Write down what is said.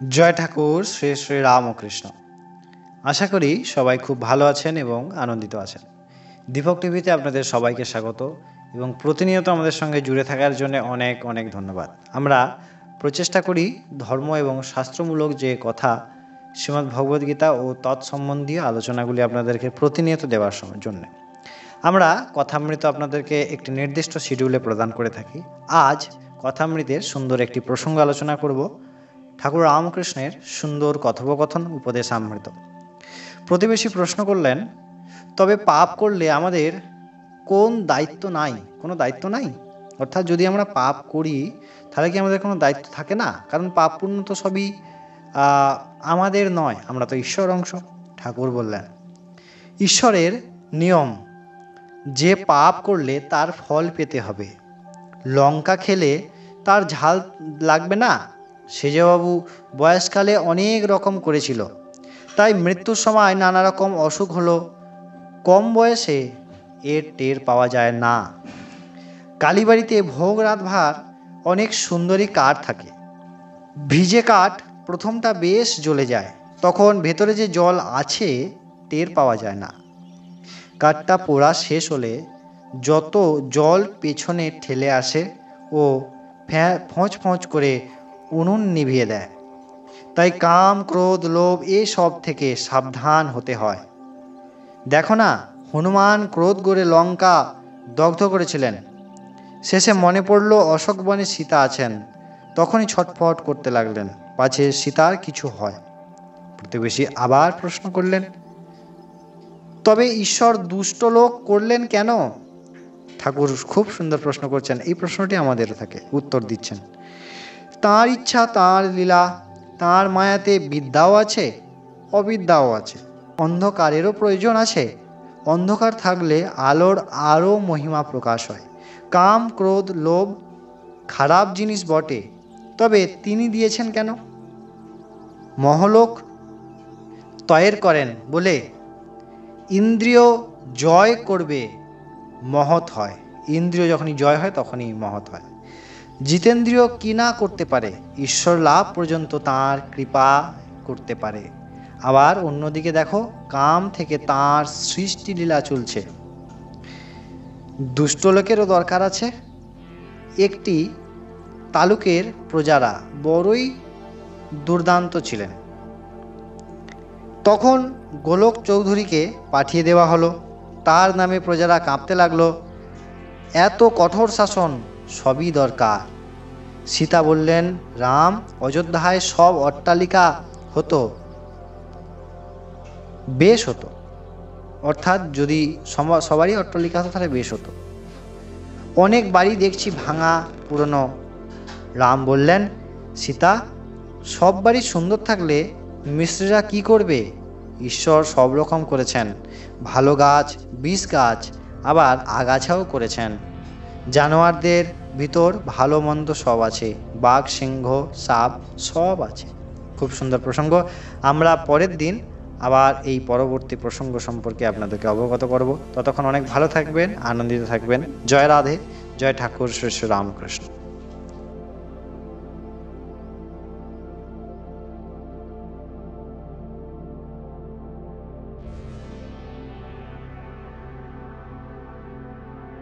জয় ঠাকুর শ্রী শ্রী রামকৃষ্ণ। আশা করি সবাই খুব ভালো আছেন এবং আনন্দিত আছেন। দীপক টিভিতে আপনাদের সবাইকে স্বাগত এবং প্রতিনিয়ত আমাদের সঙ্গে জুড়ে থাকার জন্য অনেক অনেক ধন্যবাদ। আমরা প্রচেষ্টা করি ধর্ম এবং শাস্ত্রমূলক যে কথা শ্রীমদ্ ভগবদ্গীতা ও তৎসম্বন্ধীয় আলোচনাগুলি আপনাদেরকে প্রতিনিয়ত দেওয়ার জন্য আমরা কথামৃত আপনাদেরকে একটি নির্দিষ্ট শিডিউলে প্রদান করে থাকি। আজ কথামৃতের সুন্দর একটি প্রসঙ্গ আলোচনা করব, ঠাকুর রামকৃষ্ণের সুন্দর কথোপকথন উপদেশামৃত। প্রতিবেশী প্রশ্ন করলেন, তবে পাপ করলে আমাদের কোন দায়িত্ব নাই? কোনো দায়িত্ব নাই? অর্থাৎ যদি আমরা পাপ করি তাহলে কি আমাদের কোনো দায়িত্ব থাকে না? কারণ পাপ পুণ্য তো সবই আমাদের নয়, আমরা তো ঈশ্বর অংশ। ঠাকুর বললেন, ঈশ্বরের নিয়ম যে পাপ করলে তার ফল পেতে হবে। লঙ্কা খেলে তার ঝাল লাগবে না। সেজবাবু বয়সকালে অনেক রকম করেছিল, তাই মৃত্যুর সময় নানা রকম অসুখ হলো। কম বয়সে এর টের পাওয়া যায় না। কালীবাড়িতে ভোগ রাতভার অনেক সুন্দরী কাঠ থাকে। ভিজে কাঠ প্রথমটা বেশ জ্বলে যায়, তখন ভেতরে যে জল আছে টের পাওয়া যায় না। কাঠটা পোড়া শেষ হলে যত জল পেছনে ঠেলে আসে ও ফোঁচ ফোঁচ করে উনুন নিভিয়ে দেয়। তাই কাম, ক্রোধ, লোভ এসব থেকে সাবধান হতে হয়। দেখো না, হনুমান ক্রোধ করে লঙ্কা দগ্ধ করেছিলেন। শেষে মনে পড়ল অশোকবনে সীতা আছেন, তখনই ছটফট করতে লাগলেন পাছে সীতার কিছু হয়। প্রতিবেশী আবার প্রশ্ন করলেন, তবে ঈশ্বর দুষ্ট লোক করলেন কেন? ঠাকুর খুব সুন্দর প্রশ্ন করছেন। এই প্রশ্নটি আমাদেরও থাকে, উত্তর দিচ্ছেন, তাঁর ইচ্ছা, তাঁর লীলা, তাঁর মায়াতে বিদ্যাও আছে, অবিদ্যাও আছে। অন্ধকারেরও প্রয়োজন আছে। অন্ধকার থাকলে আলোর আরও মহিমা প্রকাশ হয়। কাম, ক্রোধ, লোভ খারাপ জিনিস বটে, তবে তিনি দিয়েছেন কেন? মহলোক তয়ের করেন বলে ইন্দ্রিয় জয় করবে মহৎ হয়। ইন্দ্রিয় যখনই জয় হয় তখনই মহৎ হয়। জিতেন্দ্রিয় কি না করতে পারে? ঈশ্বর লাভ পর্যন্ত তাঁর কৃপা করতে পারে। আবার অন্যদিকে দেখো, কাম থেকে তাঁর সৃষ্টি লীলা চলছে। দুষ্ট লোকেরও দরকার আছে। একটি তালুকের প্রজারা বড়ই দুর্দান্ত ছিলেন। তখন গোলক চৌধুরীকে পাঠিয়ে দেওয়া হলো। তার নামে প্রজারা কাঁপতে লাগলো। এত কঠোর শাসন সবই দরকার। সীতা বললেন, রাম, অযোধ্যায় সব অট্টালিকা হতো বেশ হতো। অর্থাৎ যদি সবারই অট্টালিকা হতো তাহলে বেশ হতো। অনেক বাড়ি দেখছি ভাঙা পুরনো। রাম বললেন, সীতা, সব বাড়ি সুন্দর থাকলে মিস্ত্রিরা কি করবে? ঈশ্বর সব রকম করেছেন, ভালো গাছ, বিষ গাছ, আবার আগাছাও করেছেন। জানোয়ারদের ভিতর ভালো মন্দ সব আছে, বাঘ, সিংহ, সাপ সব আছে। খুব সুন্দর প্রসঙ্গ। আমরা পরের দিন আবার এই পরবর্তী প্রসঙ্গ সম্পর্কে আপনাদেরকে অবগত করব। ততক্ষণ অনেক ভালো থাকবেন, আনন্দিত থাকবেন। জয় রাধে, জয় ঠাকুর শ্রী শ্রী রামকৃষ্ণ।